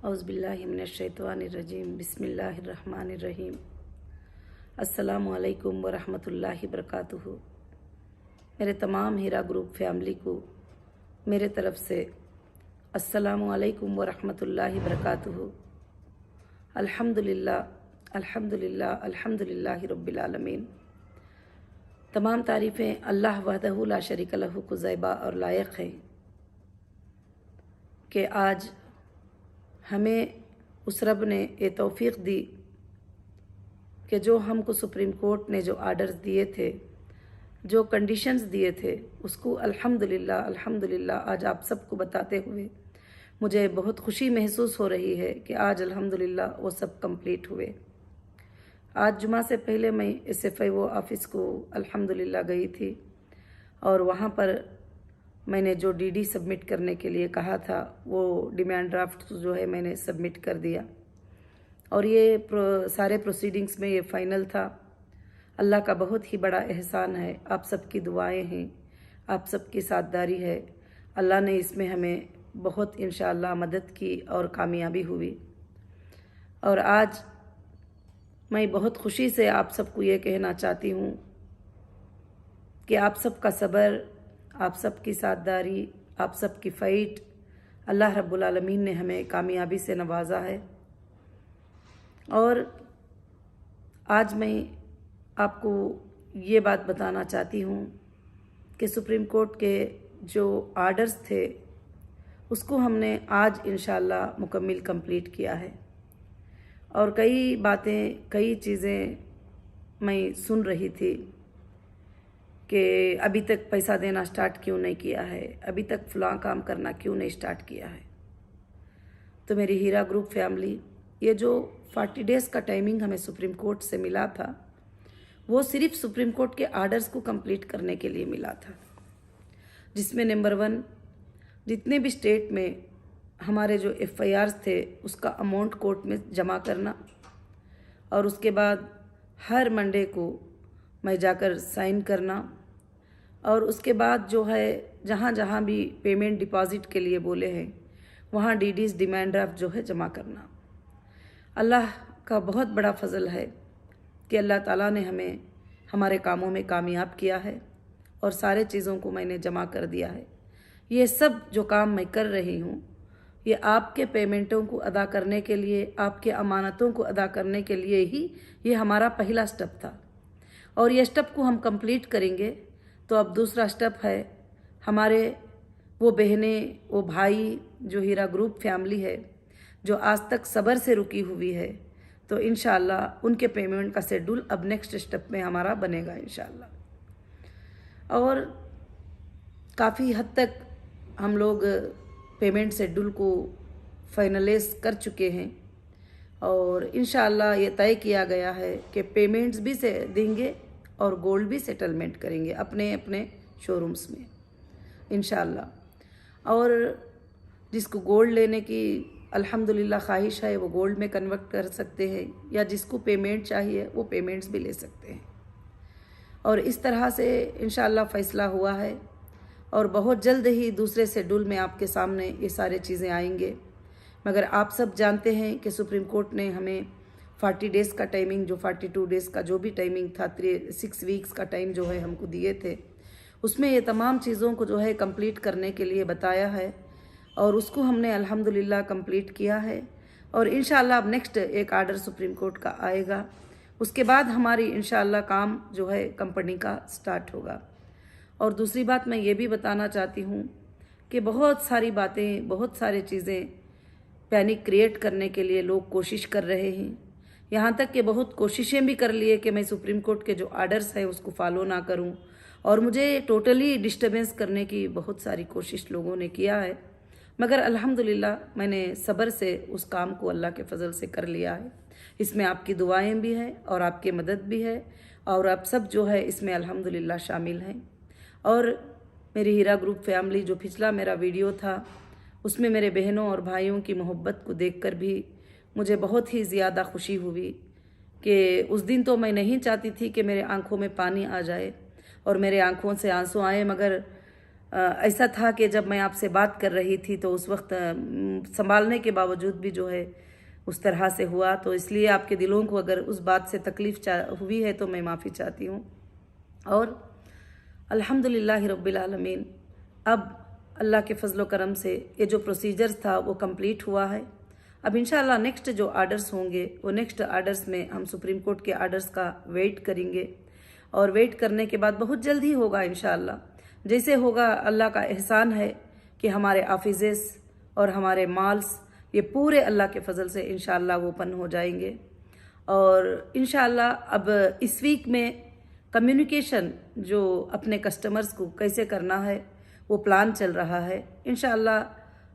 औज़ुबिल्लाहिमिनश्शैतानिर्रजीम बिस्मिल्लाहिर्रहमानिर्रहीम। अस्सलामु अलैकुम वरहमतुल्लाहि वबरकातुहू। मेरे तमाम हीरा ग्रुप फैमिली को मेरे तरफ से अस्सलामु अलैकुम वरहमतुल्लाहि वबरकातुहू। अल्हम्दुलिल्लाह अल्हम्दुलिल्लाह अल्हम्दुलिल्लाहि रब्बिल आलमीन। तमाम तारीफ़ें अल्लाह वहदहू ला शरीक लहू को ज़ैबा और लायक हैं कि आज हमें उस रब ने ये तौफीक दी कि जो हमको सुप्रीम कोर्ट ने जो आर्डर्स दिए थे, जो कंडीशंस दिए थे, उसको अल्हम्दुलिल्लाह अल्हम्दुलिल्लाह आज आप सबको बताते हुए मुझे बहुत खुशी महसूस हो रही है कि आज अल्हम्दुलिल्लाह वो सब कंप्लीट हुए। आज जुमा से पहले मैं SFIO ऑफ़िस को अल्हम्दुलिल्लाह गई थी और वहाँ पर मैंने जो DD सबमिट करने के लिए कहा था वो डिमांड ड्राफ्ट जो है मैंने सबमिट कर दिया और ये सारे प्रोसीडिंग्स में ये फ़ाइनल था। अल्लाह का बहुत ही बड़ा एहसान है, आप सबकी दुआएं हैं, आप सबकी साथदारी है। अल्लाह ने इसमें हमें बहुत इंशाअल्लाह मदद की और कामयाबी हुई। और आज मैं बहुत खुशी से आप सबको ये कहना चाहती हूँ कि आप सबका सब्र, आप सबकी साथदारी, आप सबकी फ़ाइट, अल्लाह रब्बुल आलमीन ने हमें कामयाबी से नवाजा है। और आज मैं आपको ये बात बताना चाहती हूँ कि सुप्रीम कोर्ट के जो आर्डर्स थे उसको हमने आज इंशाअल्लाह मुकम्मिल कंप्लीट किया है। और कई बातें, कई चीज़ें मैं सुन रही थी कि अभी तक पैसा देना स्टार्ट क्यों नहीं किया है, अभी तक फ़लाँ काम करना क्यों नहीं स्टार्ट किया है। तो मेरी हीरा ग्रुप फैमिली, ये जो 40 डेज़ का टाइमिंग हमें सुप्रीम कोर्ट से मिला था वो सिर्फ सुप्रीम कोर्ट के आर्डर्स को कंप्लीट करने के लिए मिला था, जिसमें नंबर 1 जितने भी स्टेट में हमारे जो FIRs थे उसका अमाउंट कोर्ट में जमा करना और उसके बाद हर मंडे को मैं जाकर साइन करना और उसके बाद जो है जहाँ जहाँ भी पेमेंट डिपॉजिट के लिए बोले हैं वहाँ DDs डिमांड ड्राफ्ट जो है जमा करना। अल्लाह का बहुत बड़ा फजल है कि अल्लाह ताला ने हमें हमारे कामों में कामयाब किया है और सारे चीज़ों को मैंने जमा कर दिया है। ये सब जो काम मैं कर रही हूँ ये आपके पेमेंटों को अदा करने के लिए, आपके अमानतों को अदा करने के लिए ही ये हमारा पहला स्टेप था और ये स्टेप को हम कंप्लीट करेंगे तो अब दूसरा स्टेप है हमारे वो बहनें, वो भाई जो हीरा ग्रुप फैमिली है जो आज तक सब्र से रुकी हुई है, तो इंशाअल्लाह उनके पेमेंट का शेड्यूल अब नेक्स्ट स्टेप में हमारा बनेगा इंशाअल्लाह। और काफ़ी हद तक हम लोग पेमेंट शेड्यूल को फाइनलाइज कर चुके हैं और इंशाअल्लाह ये तय किया गया है कि पेमेंट्स भी से देंगे और गोल्ड भी सेटलमेंट करेंगे अपने अपने शोरूम्स में इंशाअल्लाह। और जिसको गोल्ड लेने की अल्हम्दुलिल्लाह ख्वाहिश है वो गोल्ड में कन्वर्ट कर सकते हैं या जिसको पेमेंट चाहिए वो पेमेंट्स भी ले सकते हैं। और इस तरह से इंशाअल्लाह फ़ैसला हुआ है और बहुत जल्द ही दूसरे शेड्यूल में आपके सामने ये सारे चीज़ें आएंगे। मगर आप सब जानते हैं कि सुप्रीम कोर्ट ने हमें 40 डेज़ का टाइमिंग, जो 42 डेज़ का जो भी टाइमिंग था, 6 वीक्स का टाइम जो है हमको दिए थे, उसमें ये तमाम चीज़ों को जो है कंप्लीट करने के लिए बताया है और उसको हमने अल्हम्दुलिल्लाह कंप्लीट किया है। और इंशाअल्लाह अब नेक्स्ट एक आर्डर सुप्रीम कोर्ट का आएगा, उसके बाद हमारी इंशाअल्लाह काम जो है कंपनी का स्टार्ट होगा। और दूसरी बात मैं ये भी बताना चाहती हूँ कि बहुत सारी बातें, बहुत सारी चीज़ें पैनिक क्रिएट करने के लिए लोग कोशिश कर रहे हैं, यहाँ तक कि बहुत कोशिशें भी कर लिए कि मैं सुप्रीम कोर्ट के जो आर्डर्स है उसको फॉलो ना करूँ और मुझे टोटली डिस्टर्बेंस करने की बहुत सारी कोशिश लोगों ने किया है। मगर अल्हम्दुलिल्लाह मैंने सब्र से उस काम को अल्लाह के फजल से कर लिया है। इसमें आपकी दुआएं भी हैं और आपकी मदद भी है और आप सब जो है इसमें अल्हम्दुलिल्लाह शामिल हैं। और मेरी हीरा ग्रुप फैमिली, जो पिछला मेरा वीडियो था उसमें मेरे बहनों और भाइयों की मोहब्बत को देखकर भी मुझे बहुत ही ज़्यादा खुशी हुई कि उस दिन तो मैं नहीं चाहती थी कि मेरे आंखों में पानी आ जाए और मेरे आंखों से आंसू आए, मगर ऐसा था कि जब मैं आपसे बात कर रही थी तो उस वक्त संभालने के बावजूद भी जो है उस तरह से हुआ, तो इसलिए आपके दिलों को अगर उस बात से तकलीफ़ हुई है तो मैं माफ़ी चाहती हूँ। और अल्हम्दुलिल्लाह रब्बिल आलमीन, अब अल्लाह के फजलो करम से ये जो प्रोसीजर्स था वो कंप्लीट हुआ है। अब इंशाअल्लाह नेक्स्ट जो आर्डर्स होंगे वो नेक्स्ट आर्डर्स में हम सुप्रीम कोर्ट के आर्डर्स का वेट करेंगे, और वेट करने के बाद बहुत जल्द ही होगा इंशाअल्लाह। जैसे होगा, अल्लाह का एहसान है कि हमारे ऑफिसेस और हमारे मॉल्स ये पूरे अल्लाह के फजल से इंशाअल्लाह ओपन हो जाएंगे। और इंशाअल्लाह अब इस वीक में कम्युनिकेशन जो अपने कस्टमर्स को कैसे करना है वो प्लान चल रहा है। इंशाअल्लाह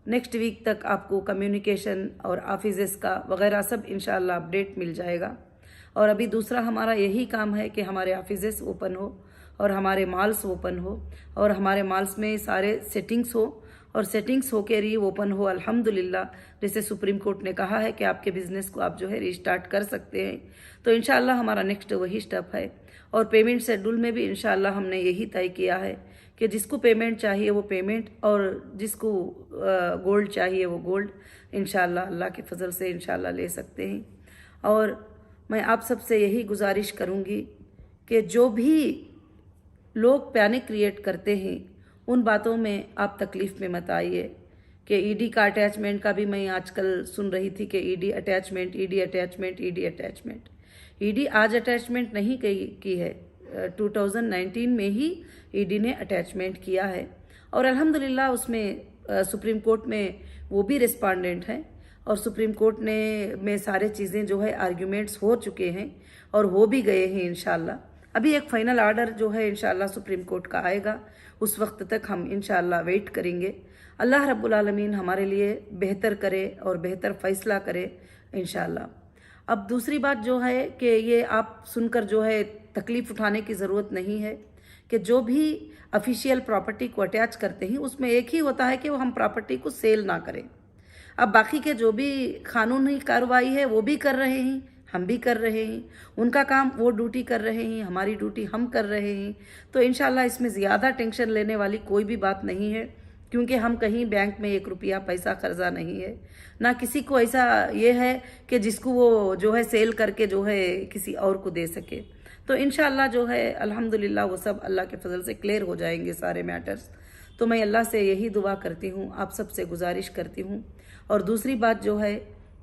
नेक्स्ट वीक तक आपको कम्युनिकेशन और ऑफिसेस का वगैरह सब इंशाअल्लाह अपडेट मिल जाएगा। और अभी दूसरा हमारा यही काम है कि हमारे ऑफिसेस ओपन हो और हमारे मॉल्स ओपन हो और हमारे मॉल्स में सारे सेटिंग्स हो और सेटिंग्स होकर ही ओपन हो अल्हम्दुलिल्लाह। जैसे सुप्रीम कोर्ट ने कहा है कि आपके बिजनेस को आप जो है रिस्टार्ट कर सकते हैं, तो इंशाअल्लाह हमारा नेक्स्ट वही स्टेप है। और पेमेंट शेड्यूल में भी इंशाअल्लाह हमने यही तय किया है कि जिसको पेमेंट चाहिए वो पेमेंट और जिसको गोल्ड चाहिए वो गोल्ड इंशाअल्लाह अल्लाह के फजल से इंशाअल्लाह ले सकते हैं। और मैं आप सबसे यही गुजारिश करूँगी कि जो भी लोग पैनिक क्रिएट करते हैं उन बातों में आप तकलीफ़ में मत आइए। कि ईडी का अटैचमेंट का भी मैं आजकल सुन रही थी कि ED attachment, ED attachment, ED attachment. ED आज अटैचमेंट नहीं की है, 2019 में ही ईडी ने अटैचमेंट किया है। और अल्हम्दुलिल्लाह उसमें सुप्रीम कोर्ट में वो भी रिस्पॉन्डेंट हैं और सुप्रीम कोर्ट ने में सारे चीज़ें जो है आर्ग्यूमेंट्स हो चुके हैं और हो भी गए हैं इंशाअल्लाह। अभी एक फ़ाइनल आर्डर जो है इंशाअल्लाह सुप्रीम कोर्ट का आएगा, उस वक्त तक हम इंशाअल्लाह वेट करेंगे। अल्लाह रब्बुल आलमीन हमारे लिए बेहतर करे और बेहतर फ़ैसला करे इंशाअल्लाह। अब दूसरी बात जो है कि ये आप सुनकर जो है तकलीफ़ उठाने की ज़रूरत नहीं है कि जो भी ऑफिशियल प्रॉपर्टी को अटैच करते हैं उसमें एक ही होता है कि वो हम प्रॉपर्टी को सेल ना करें। अब बाकी के जो भी कानूनी कार्रवाई है वो भी कर रहे हैं, हम भी कर रहे हैं, उनका काम वो ड्यूटी कर रहे हैं, हमारी ड्यूटी हम कर रहे हैं। तो इंशाअल्लाह इसमें ज़्यादा टेंशन लेने वाली कोई भी बात नहीं है, क्योंकि हम कहीं बैंक में 1 रुपया पैसा कर्जा नहीं है, ना किसी को ऐसा ये है कि जिसको वो जो है सेल करके जो है किसी और को दे सके। तो इंशाअल्लाह जो है अल्हम्दुलिल्लाह वो सब अल्लाह के फजल से क्लियर हो जाएंगे सारे मैटर्स। तो मैं अल्लाह से यही दुआ करती हूँ, आप सबसे गुजारिश करती हूँ। और दूसरी बात जो है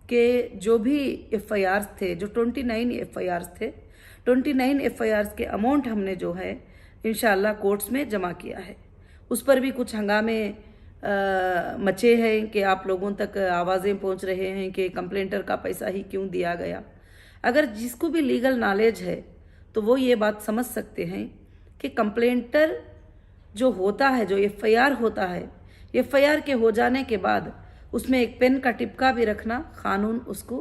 कि जो भी FIRs थे, जो 29 FIRs थे, 29 FIRs के अमाउंट हमने जो है इंशाअल्लाह कोर्ट्स में जमा किया है। उस पर भी कुछ हंगामे मचे हैं कि आप लोगों तक आवाज़ें पहुंच रहे हैं कि कंप्लेंटर का पैसा ही क्यों दिया गया। अगर जिसको भी लीगल नॉलेज है तो वो ये बात समझ सकते हैं कि कंप्लेंटर जो होता है, जो FIR होता है, FIR के हो जाने के बाद उसमें एक पेन का टिपका भी रखना कानून उसको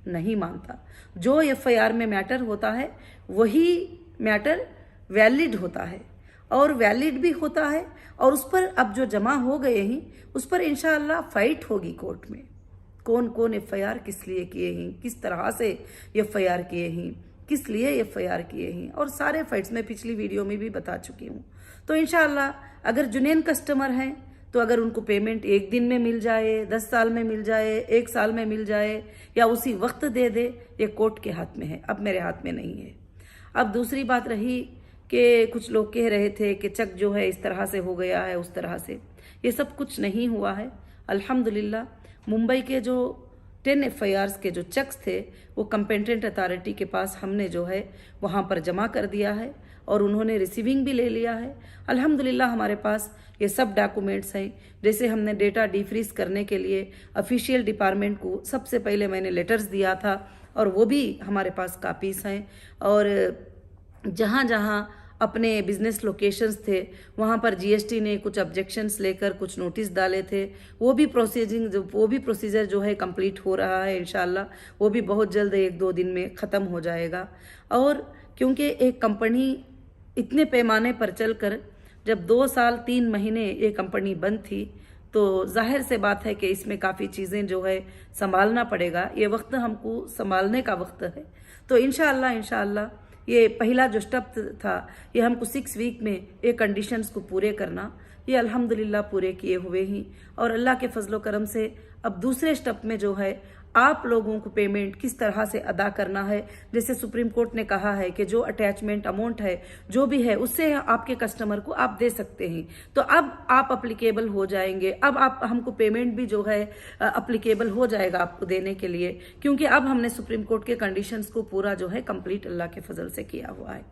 नहीं मानता। जो FIR में मैटर होता है वही मैटर वैलिड होता है और वैलिड भी होता है, और उस पर अब जो जमा हो गए हैं उस पर इंशाअल्लाह फाइट होगी कोर्ट में। कौन कौन FIR किस लिए किए हैं, किस तरह से FIR किए हैं, किस लिए FIR किए हैं, और सारे फाइट्स मैं पिछली वीडियो में भी बता चुकी हूँ। तो इंशाअल्लाह अगर जुनैन कस्टमर हैं तो अगर उनको पेमेंट 1 दिन में मिल जाए, 10 साल में मिल जाए, 1 साल में मिल जाए या उसी वक्त दे दे, ये कोर्ट के हाथ में है, अब मेरे हाथ में नहीं है। अब दूसरी बात रही कि कुछ लोग कह रहे थे कि चेक जो है इस तरह से हो गया है, उस तरह से, ये सब कुछ नहीं हुआ है अल्हम्दुलिल्लाह। मुंबई के जो 10 FIRs के जो चेक्स थे वो कंपेटेंट अथॉरिटी के पास हमने जो है वहाँ पर जमा कर दिया है और उन्होंने रिसीविंग भी ले लिया है अल्हम्दुलिल्लाह। हमारे पास ये सब डॉक्यूमेंट्स हैं। जैसे हमने डेटा डिफ्रीज करने के लिए ऑफिशियल डिपार्टमेंट को सबसे पहले मैंने लेटर्स दिया था और वो भी हमारे पास कापीस हैं, और जहाँ जहाँ अपने बिजनेस लोकेशंस थे वहाँ पर GST ने कुछ ऑब्जेक्शंस लेकर कुछ नोटिस डाले थे, वो भी प्रोसीजर जो है कंप्लीट हो रहा है इंशाल्लाह। वो भी बहुत जल्द 1-2 दिन में ख़त्म हो जाएगा। और क्योंकि एक कंपनी इतने पैमाने पर चलकर जब 2 साल 3 महीने ये कंपनी बंद थी तो जाहिर से बात है कि इसमें काफ़ी चीज़ें जो है संभालना पड़ेगा। ये वक्त हमको संभालने का वक्त है। तो इंशाअल्लाह ये पहला जो स्टेप था ये हमको 6 वीक में ये कंडीशंस को पूरे करना, ये अल्हम्दुलिल्लाह पूरे किए हुए ही। और अल्लाह के फजलो करम से अब दूसरे स्टेप में जो है आप लोगों को पेमेंट किस तरह से अदा करना है, जैसे सुप्रीम कोर्ट ने कहा है कि जो अटैचमेंट अमाउंट है जो भी है उससे आपके कस्टमर को आप दे सकते हैं। तो अब आप अप्लीकेबल हो जाएंगे, अब आप हमको पेमेंट भी जो है अप्लीकेबल हो जाएगा आपको देने के लिए, क्योंकि अब हमने सुप्रीम कोर्ट के कंडीशंस को पूरा जो है कंप्लीट अल्लाह के फजल से किया हुआ है।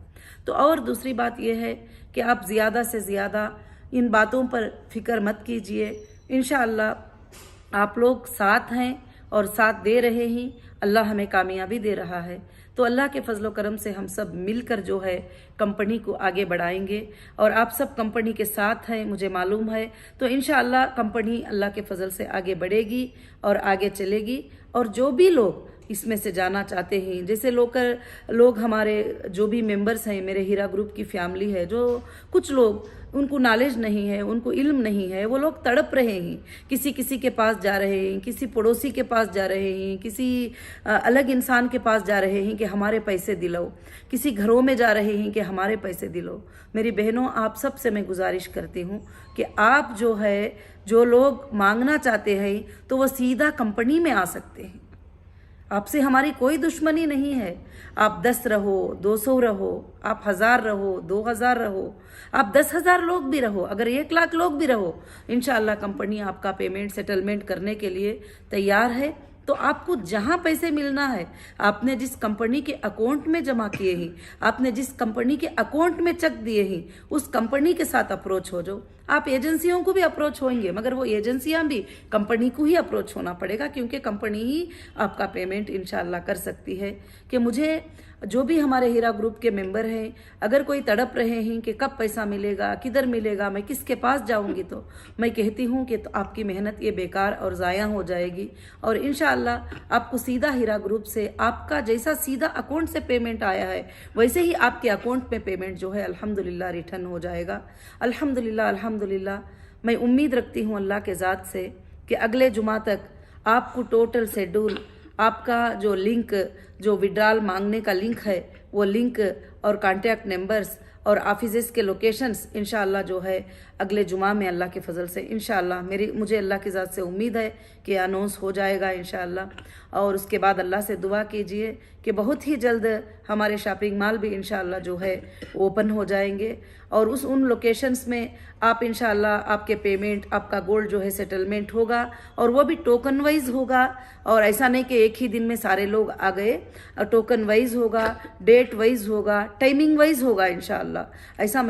तो और दूसरी बात यह है कि आप ज़्यादा से ज़्यादा इन बातों पर फिक्र मत कीजिए, इंशाअल्लाह आप लोग साथ हैं और साथ दे रहे ही, अल्लाह हमें कामयाबी दे रहा है। तो अल्लाह के फजलो करम से हम सब मिलकर जो है कंपनी को आगे बढ़ाएंगे और आप सब कंपनी के साथ हैं मुझे मालूम है। तो इंशाअल्लाह कंपनी अल्लाह के फजल से आगे बढ़ेगी और आगे चलेगी। और जो भी लोग इसमें से जाना चाहते हैं, जैसे लोग हमारे जो भी मेंबर्स हैं, मेरे हीरा ग्रुप की फैमिली है, जो कुछ लोग उनको नॉलेज नहीं है, उनको इल्म नहीं है, वो लोग तड़प रहे हैं, किसी के पास जा रहे हैं, किसी पड़ोसी के पास जा रहे हैं, किसी अलग इंसान के पास जा रहे हैं कि हमारे पैसे दिलाओ, किसी घरों में जा रहे हैं कि हमारे पैसे दिलाओ। मेरी बहनों, आप सब से मैं गुजारिश करती हूँ कि आप जो लोग मांगना चाहते हैं तो वो सीधा कंपनी में आ सकते हैं। आपसे हमारी कोई दुश्मनी नहीं है। आप 10 रहो, 200 रहो, आप 1000 रहो, 2000 रहो, आप 10,000 लोग भी रहो, अगर 1 लाख लोग भी रहो, इंशाअल्लाह कंपनी आपका पेमेंट सेटलमेंट करने के लिए तैयार है। तो आपको जहां पैसे मिलना है, आपने जिस कंपनी के अकाउंट में जमा किए हैं, आपने जिस कंपनी के अकाउंट में चेक दिए हैं, उस कंपनी के साथ अप्रोच हो जाओ। आप एजेंसियों को भी अप्रोच होंगे, मगर वो एजेंसियां भी कंपनी को ही अप्रोच होना पड़ेगा, क्योंकि कंपनी ही आपका पेमेंट इंशाल्लाह कर सकती है। कि मुझे जो भी हमारे हीरा ग्रुप के मेंबर हैं, अगर कोई तड़प रहे हैं कि कब पैसा मिलेगा, किधर मिलेगा, मैं किसके पास जाऊंगी, तो मैं कहती हूं कि तो आपकी मेहनत ये बेकार और ज़ाया हो जाएगी। और इंशाअल्लाह आपको सीधा हीरा ग्रुप से आपका जैसा सीधा अकाउंट से पेमेंट आया है, वैसे ही आपके अकाउंट में पेमेंट जो है अल्हम्दुलिल्लाह रिटर्न हो जाएगा। अल्हम्दुलिल्लाह अल्हम्दुलिल्लाह। मैं उम्मीद रखती हूँ अल्लाह के ज़ात से कि अगले जुमा तक आपको टोटल शेड्यूल, आपका जो लिंक, जो विड्रॉल मांगने का लिंक है, वो लिंक और कॉन्टैक्ट नंबर्स और ऑफिसेस के लोकेशंस इंशाअल्लाह जो है अगले जुमा में अल्लाह के फजल से इंशाअल्लाह मुझे अल्लाह की ज़ात से उम्मीद है कि अनाउंस हो जाएगा इंशाअल्लाह। और उसके बाद अल्लाह से दुआ कीजिए कि बहुत ही जल्द हमारे शॉपिंग मॉल भी इंशाअल्लाह जो है ओपन हो जाएंगे और उन लोकेशंस में आप इंशाअल्लाह आपके पेमेंट, आपका गोल्ड जो है सेटलमेंट होगा और वो भी टोकन वाइज होगा। और ऐसा नहीं कि एक ही दिन में सारे लोग आ गए, टोकन वाइज होगा, डेट वाइज होगा, टाइमिंग वाइज होगा इंशाअल्लाह। ऐसा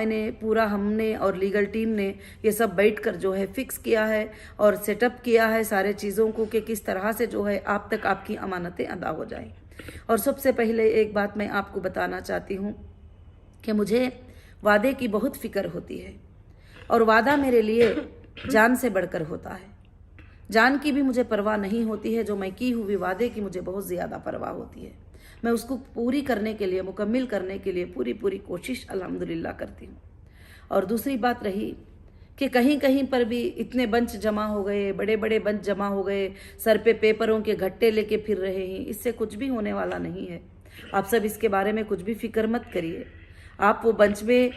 हमने और लीगल टीम ने ये सब बैठकर जो है फिक्स किया है और सेटअप किया है सारे चीज़ों को कि किस तरह से जो है आप तक आपकी अमानतें अदा हो जाए। और सबसे पहले एक बात मैं आपको बताना चाहती हूँ कि मुझे वादे की बहुत फिक्र होती है और वादा मेरे लिए जान से बढ़कर होता है। जान की भी मुझे परवाह नहीं होती है, जो मैं की हुई वादे की मुझे बहुत ज़्यादा परवाह होती है। मैं उसको पूरी करने के लिए, मुकम्मिल करने के लिए पूरी कोशिश अल्हम्दुलिल्लाह करती हूँ। और दूसरी बात रही कि कहीं कहीं पर भी इतने बंच जमा हो गए, बड़े बड़े बंच जमा हो गए, सर पे पेपरों के घट्टे लेके फिर रहे हैं, इससे कुछ भी होने वाला नहीं है। आप सब इसके बारे में कुछ भी फिक्र मत करिए। आप वो बंच में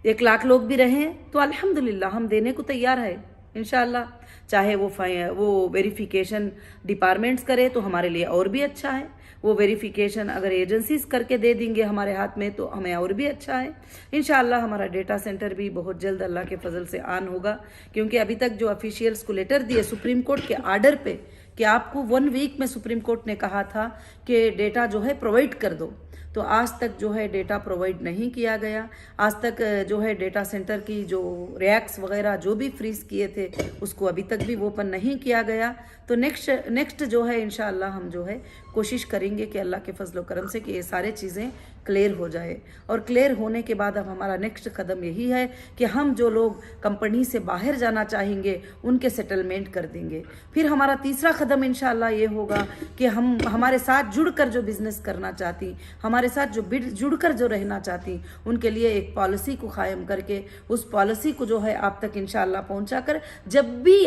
1 लाख लोग भी रहें तो अल्हम्दुलिल्लाह हम देने को तैयार है इंशाअल्लाह। चाहे वो वेरिफिकेशन डिपार्टमेंट्स करे तो हमारे लिए और भी अच्छा है, वो वेरिफिकेशन अगर एजेंसीज करके दे देंगे हमारे हाथ में तो हमें और भी अच्छा है इंशाअल्लाह। हमारा डेटा सेंटर भी बहुत जल्द अल्लाह के फजल से ऑन होगा, क्योंकि अभी तक जो ऑफिशियल्स को लेटर दिए सुप्रीम कोर्ट के आर्डर पे कि आपको 1 वीक में सुप्रीम कोर्ट ने कहा था कि डेटा जो है प्रोवाइड कर दो, तो आज तक जो है डेटा प्रोवाइड नहीं किया गया। आज तक जो है डेटा सेंटर की जो रैक्स वगैरह जो भी फ्रीज किए थे उसको अभी तक भी ओपन नहीं किया गया। तो नेक्स्ट जो है इंशाअल्लाह हम जो है कोशिश करेंगे कि अल्लाह के फजल करम से कि ये सारे चीज़ें क्लियर हो जाए। और क्लियर होने के बाद अब हमारा नेक्स्ट कदम यही है कि हम जो लोग कंपनी से बाहर जाना चाहेंगे उनके सेटलमेंट कर देंगे। फिर हमारा तीसरा कदम इंशाअल्लाह ये होगा कि हम हमारे साथ जुड़कर जो बिज़नेस करना चाहती, हमारे साथ जो जुड़कर जो रहना चाहती, उनके लिए एक पॉलिसी को कायम करके उस पॉलिसी को जो है आप तक इंशाअल्लाह पहुँचा कर, जब भी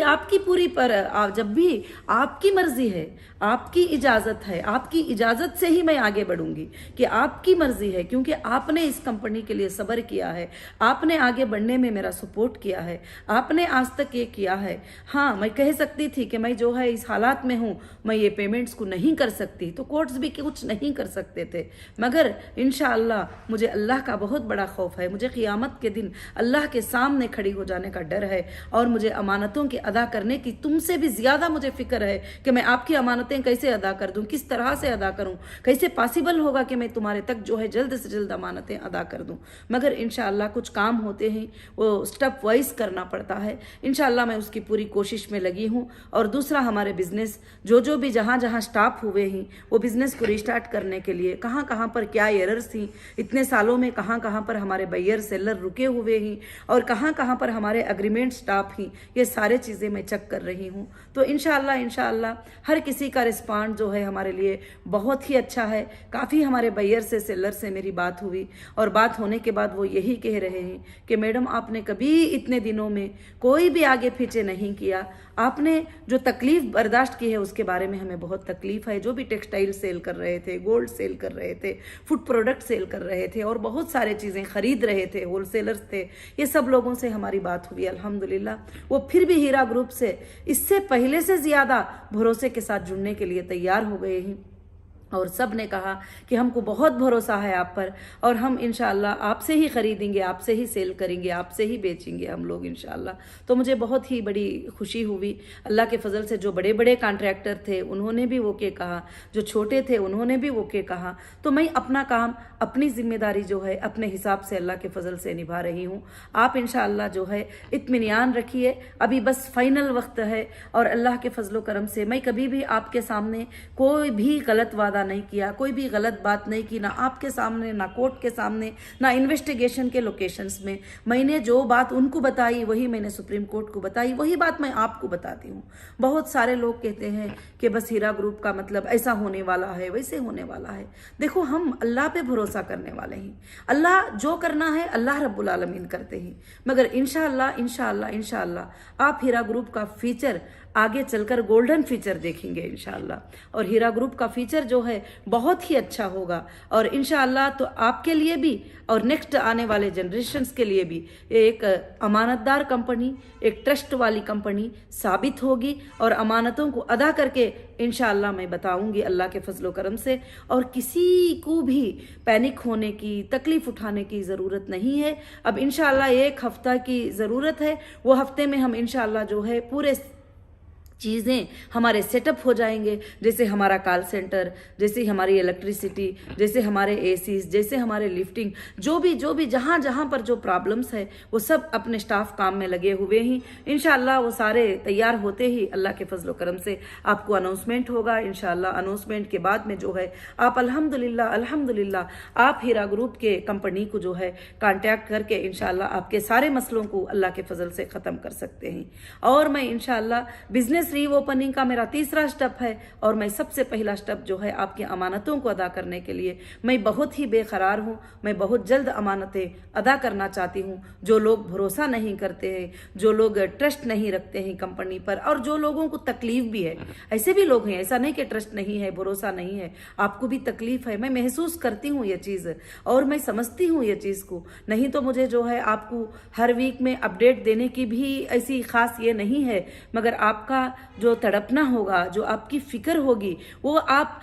आपकी मर्जी है, आपकी इजाज़त है, आपकी इजाज़त से ही मैं आगे बढ़ूंगी कि आपकी मर्जी है, क्योंकि आपने इस कंपनी के लिए सब्र किया है, आपने आगे बढ़ने में मेरा सपोर्ट किया है, आपने आज तक ये किया है। हाँ, मैं कह सकती थी कि मैं जो है इस हालात में हूँ, मैं ये पेमेंट्स को नहीं कर सकती, तो कोर्ट्स भी कुछ नहीं कर सकते थे, मगर इंशाअल्लाह मुझे अल्लाह का बहुत बड़ा खौफ है। मुझे क़ियामत के दिन अल्लाह के सामने खड़ी हो जाने का डर है, और मुझे अमानतों के अदा करने की तुमसे भी ज़्यादा मुझे फ़िक्र है कि मैं आपकी अमानतें कैसे अदा कर दूँ, किस तरह से अदा करूँ, कैसे पॉसिबल होगा कि मैं तुम्हारे तक जो है जल्द से जल्द अमानतें अदा कर दूँ। मगर इंशाअल्लाह कुछ काम होते हैं वो स्टेप वाइज करना पड़ता है। इंशाअल्लाह मैं उसकी पूरी कोशिश में लगी हूँ। और दूसरा, हमारे बिजनेस जो भी जहाँ जहाँ स्टॉप हुए हैं, वो बिजनेस को रिस्टार्ट करने के लिए कहाँ कहाँ पर क्या एरर्स थी, इतने सालों में कहाँ कहाँ पर हमारे बायर सेलर रुके हुए हैं, और कहाँ कहाँ पर हमारे एग्रीमेंट स्टॉप हैं, ये सारे चीज़ें मैं चेक कर रही हूँ। तो इंशाअल्लाह हर किसी का रिस्पॉन्स जो है हमारे लिए बहुत ही अच्छा है। काफ़ी हमारे बायर से, सेलर से मेरी बात हुई, और बात होने के बाद वो यही कह रहे हैं कि मैडम आपने कभी इतने दिनों में कोई भी आगे पीछे नहीं किया, आपने जो तकलीफ बर्दाश्त की है उसके बारे में हमें बहुत तकलीफ है। जो भी टेक्सटाइल सेल कर रहे थे, गोल्ड सेल कर रहे थे, फूड प्रोडक्ट सेल कर रहे थे, और बहुत सारे चीज़ें खरीद रहे थे, होलसेलर्स थे, ये सब लोगों से हमारी बात हुई अल्हम्दुलिल्लाह। वो फिर भी हीरा ग्रुप से इससे पहले से ज़्यादा भरोसे के साथ जुड़ने के लिए तैयार हो गए हैं, और सब ने कहा कि हमको बहुत भरोसा है आप पर, और हम इंशाअल्लाह आपसे ही ख़रीदेंगे, आपसे ही सेल करेंगे, आपसे ही बेचेंगे हम लोग इंशाअल्लाह। तो मुझे बहुत ही बड़ी खुशी हुई। अल्लाह के फजल से जो बड़े बड़े कॉन्ट्रैक्टर थे उन्होंने भी वो के कहा, जो छोटे थे उन्होंने भी वो के कहा। तो मैं अपना काम, अपनी जिम्मेदारी जो है अपने हिसाब से अल्लाह के फजल से निभा रही हूँ। आप इंशाअल्लाह जो है इत्मीनान रखिए, अभी बस फाइनल वक्त है, और अल्लाह के फजलो करम से मैं कभी भी आपके सामने कोई भी गलत वादा नहीं किया, कोई भी गलत बात नहीं की, ना आपके सामने, ना कोर्ट के सामने, ना इन्वेस्टिगेशन के लोकेशंस में। मैंने जो बात उनको बताई वही मैंने सुप्रीम कोर्ट को बताई, वही बात मैं आपको बताती हूँ। बहुत सारे लोग कहते हैं कि बस हीरा ग्रुप का मतलब ऐसा होने वाला है, वैसे होने वाला है। देखो, हम अल्लाह पे भरोसा करने वाले हैं, अल्लाह जो करना है अल्लाह रब्बुल आलमीन करते हैं। मगर इंशाअल्लाह इंशाअल्लाह इंशाअल्लाह आप हीरा ग्रुप का फीचर आगे चलकर गोल्डन फीचर देखेंगे इंशाअल्लाह, और हीरा ग्रुप का फीचर जो है बहुत ही अच्छा होगा, और इंशाअल्लाह तो आपके लिए भी और नेक्स्ट आने वाले जनरेशन्स के लिए भी एक अमानतदार कंपनी, एक ट्रस्ट वाली कंपनी साबित होगी, और अमानतों को अदा करके इंशाअल्लाह मैं बताऊंगी अल्लाह के फजलो करम से। और किसी को भी पैनिक होने की, तकलीफ उठाने की ज़रूरत नहीं है। अब इंशाअल्लाह 1 हफ्ता की ज़रूरत है, वो हफ्ते में हम इंशाअल्लाह जो है पूरे चीज़ें हमारे सेटअप हो जाएंगे, जैसे हमारा कॉल सेंटर, जैसे हमारी इलेक्ट्रिसिटी, जैसे हमारे एसीज, जैसे हमारे लिफ्टिंग, जो भी जहाँ जहाँ पर जो प्रॉब्लम्स है वो सब अपने स्टाफ काम में लगे हुए हैं। इंशाअल्लाह वो सारे तैयार होते ही अल्लाह के फजलो करम से आपको अनाउंसमेंट होगा। इंशाअल्लाह अनाउंसमेंट के बाद में जो है आप अल्हम्दुलिल्लाह आप हीरा ग्रुप के कंपनी को जो है कांटेक्ट करके इंशाअल्लाह आपके सारे मसलों को अल्लाह के फजल से ख़त्म कर सकते हैं। और मैं इंशाअल्लाह बिजनेस रीओपनिंग का मेरा तीसरा स्टेप है, और मैं सबसे पहला स्टेप जो है आपकी अमानतों को अदा करने के लिए मैं बहुत ही बेकरार हूँ। मैं बहुत जल्द अमानतें अदा करना चाहती हूँ। जो लोग भरोसा नहीं करते हैं, जो लोग ट्रस्ट नहीं रखते हैं कंपनी पर, और जो लोगों को तकलीफ भी है, ऐसे भी लोग हैं, ऐसा नहीं कि ट्रस्ट नहीं है, भरोसा नहीं है, आपको भी तकलीफ है। मैं महसूस करती हूँ ये चीज़, और मैं समझती हूँ ये चीज़ को। नहीं तो मुझे जो है आपको हर वीक में अपडेट देने की भी ऐसी खास ये नहीं है, मगर आपका जो तड़पना होगा, जो आपकी फिक्र होगी, वो आप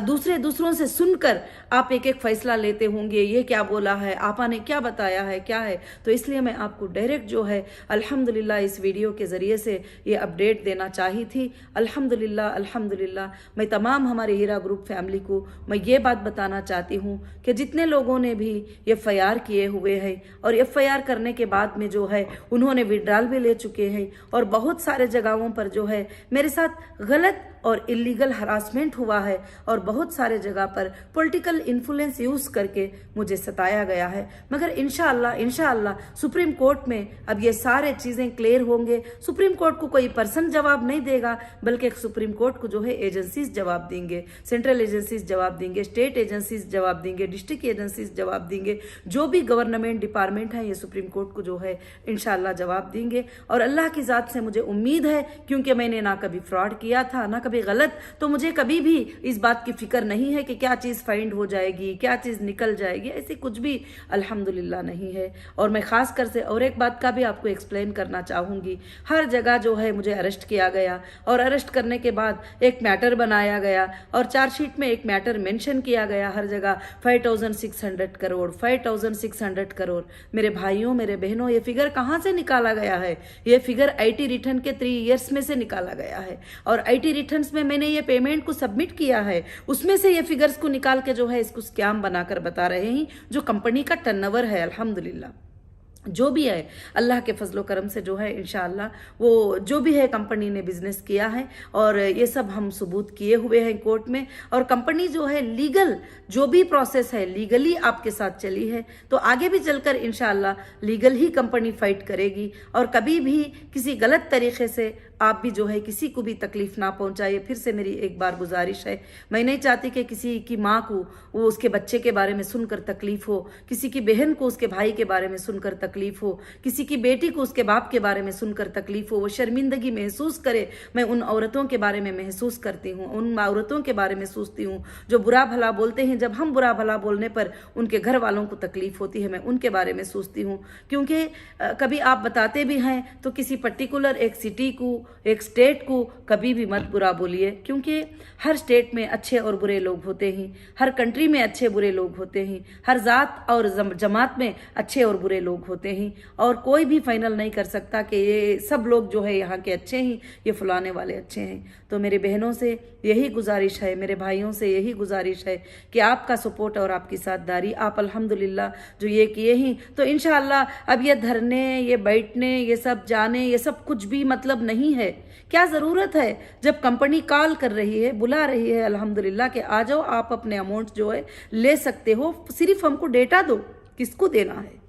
दूसरों से सुनकर आप एक एक फैसला लेते होंगे, ये क्या बोला है, आपा ने क्या बताया है, क्या है। तो इसलिए मैं आपको डायरेक्ट जो है अल्हम्दुलिल्लाह इस वीडियो के ज़रिए से ये अपडेट देना चाही थी। अल्हम्दुलिल्लाह मैं तमाम हमारे हीरा ग्रुप फैमिली को मैं ये बात बताना चाहती हूँ कि जितने लोगों ने भी FIR किए हुए हैं, और FIR करने के बाद में जो है उन्होंने विड्रॉल भी ले चुके हैं, और बहुत सारे जगहों पर जो है मेरे साथ गलत और इलीगल हरासमेंट हुआ है, और बहुत सारे जगह पर पॉलिटिकल इन्फ्लुएंस यूज़ करके मुझे सताया गया है। मगर इंशाअल्लाह सुप्रीम कोर्ट में अब ये सारे चीज़ें क्लियर होंगे। सुप्रीम कोर्ट को कोई पर्सन जवाब नहीं देगा, बल्कि सुप्रीम कोर्ट को जो है एजेंसीज जवाब देंगे, सेंट्रल एजेंसीज जवाब देंगे, स्टेट एजेंसीज जवाब देंगे, डिस्ट्रिक्ट एजेंसीज जवाब देंगे, जो भी गवर्नमेंट डिपार्टमेंट है ये सुप्रीम कोर्ट को जो है इंशाअल्लाह जवाब देंगे। और अल्लाह की ज़ात से मुझे उम्मीद है, क्योंकि मैंने ना कभी फ्रॉड किया था, ना कभी भी गलत, तो मुझे कभी भी इस बात की फिक्र नहीं है कि क्या चीज़ फाइंड हो जाएगी, क्या चीज़ निकल जाएगी, ऐसी कुछ भी अल्हम्दुलिल्लाह नहीं है। और मैं ख़ास कर से और एक बात का भी आपको एक्सप्लेन करना चाहूँगी, हर जगह जो है मुझे अरेस्ट किया गया और अरेस्ट करने के बाद एक मैटर बनाया गया और चार्जशीट में एक मैटर मेंशन किया गया, हर जगह 5600 करोड़ 5600 करोड़। मेरे भाइयों, मेरे बहनों, ये फिगर कहाँ से निकाला गया है? ये फिगर आईटी रिटर्न के 3 इयर्स में से निकाला गया है और आईटी रिटर्न्स में मैंने ये पेमेंट को सबमिट किया है, उसमें से ये फिगर्स को निकाल के जो है इसको स्कैम बनाकर बता रहे हैं, जो कंपनी का टर्नओवर है। अल्हम्दुलिल्लाह जो भी है अल्लाह के फजलो करम से जो है इंशाअल्लाह वो जो भी है कंपनी ने बिजनेस किया है और ये सब हम सबूत किए हुए हैं कोर्ट में। और कंपनी जो है लीगल जो भी प्रोसेस है लीगली आपके साथ चली है, तो आगे भी चलकर इंशाअल्लाह लीगल ही कंपनी फाइट करेगी और कभी भी किसी गलत तरीके से आप भी जो है किसी को भी तकलीफ ना पहुंचाइए। फिर से मेरी एक बार गुजारिश है, मैं नहीं चाहती कि किसी की माँ को वो उसके बच्चे के बारे में सुनकर तकलीफ हो, किसी की बहन को उसके भाई के बारे में सुनकर तकलीफ हो, किसी की बेटी को उसके बाप के बारे में सुनकर तकलीफ हो, वो शर्मिंदगी महसूस करे। मैं उन औरतों के बारे में महसूस करती हूँ, उन औरतों के बारे में सोचती हूँ जो बुरा भला बोलते हैं। जब हम बुरा भला बोलने पर उनके घर वालों को तकलीफ होती है, मैं उनके बारे में सोचती हूँ। क्योंकि कभी आप बताते भी हैं तो किसी पर्टिकुलर एक सिटी को, एक स्टेट को कभी भी मत बुरा बोलिए, क्योंकि हर स्टेट में अच्छे और बुरे लोग होते हैं, हर कंट्री में अच्छे बुरे लोग होते हैं, हर जात और जमात में अच्छे और बुरे लोग होते हैं और कोई भी फाइनल नहीं कर सकता कि ये सब लोग जो है यहाँ के अच्छे हैं, ये फुलाने वाले अच्छे हैं। तो मेरे बहनों से यही गुजारिश है, मेरे भाइयों से यही गुजारिश है कि आपका सपोर्ट और आपकी साथदारी, आप अल्हम्दुलिल्लाह जो ये किए हैं, तो इंशाअल्लाह अब ये धरने, ये बैठने, ये सब जाने, ये सब कुछ भी मतलब नहीं है। क्या ज़रूरत है जब कंपनी कॉल कर रही है, बुला रही है अल्हम्दुलिल्लाह कि आ जाओ, आप अपने अमाउंट जो है ले सकते हो, सिर्फ हमको डेटा दो किसको देना है।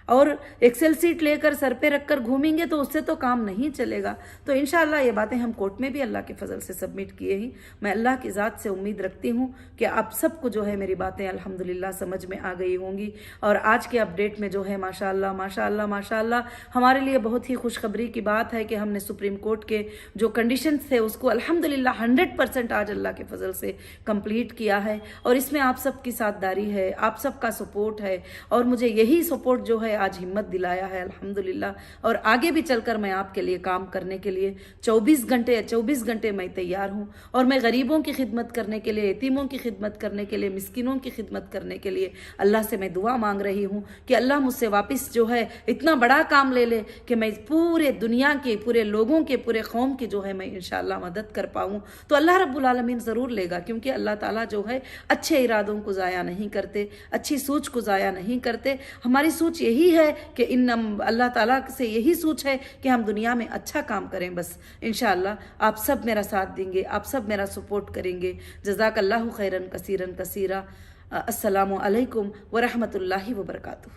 और एक्सेल सीट लेकर सर पे रखकर घूमेंगे तो उससे तो काम नहीं चलेगा। तो इंशाअल्लाह ये बातें हम कोर्ट में भी अल्लाह के फजल से सबमिट किए ही। मैं अल्लाह की ज़ात से उम्मीद रखती हूँ कि आप सबको जो है मेरी बातें अल्हम्दुलिल्लाह समझ में आ गई होंगी। और आज के अपडेट में जो है माशाअल्लाह माशाअल्लाह माशाअल्लाह हमारे लिए बहुत ही खुशखबरी की बात है कि हमने सुप्रीम कोर्ट के जो कंडीशंस थे उसको अल्हम्दुलिल्लाह 100% आज अल्लाह के फजल से कंप्लीट किया है। और इसमें आप सबकी साथदारी है, आप सबका सपोर्ट है और मुझे यही सपोर्ट जो है आज हिम्मत दिलाया है अल्हम्दुलिल्लाह। और आगे भी चलकर मैं आपके लिए काम करने के लिए 24 घंटे मैं तैयार हूँ। और मैं गरीबों की खिदमत करने के लिए, यतीमों की खिदमत करने के लिए, मिस्किनों की खिदमत करने के लिए अल्लाह से मैं दुआ मांग रही हूँ कि अल्लाह मुझसे वापस जो है इतना बड़ा काम ले ले कि मैं पूरे दुनिया के, पूरे लोगों के, पूरे कौम की जो है मैं इंशाअल्लाह मदद कर पाऊँ। तो अल्लाह रब्बुल आलमीन ज़रूर लेगा, क्योंकि अल्लाह ताला जो है अच्छे इरादों को ज़ाया नहीं करते, अच्छी सोच को ज़ाया नहीं करते। हमारी सोच यही है कि अल्लाह ताला से यही सोच है कि हम दुनिया में अच्छा काम करें। बस इंशाअल्लाह आप सब मेरा साथ देंगे, आप सब मेरा सपोर्ट करेंगे। जज़ाकल्लाहु खैरन कसीरन कसीरा। अस्सलामु अलैकुम व रहमतुल्लाहि व बरकातुहू।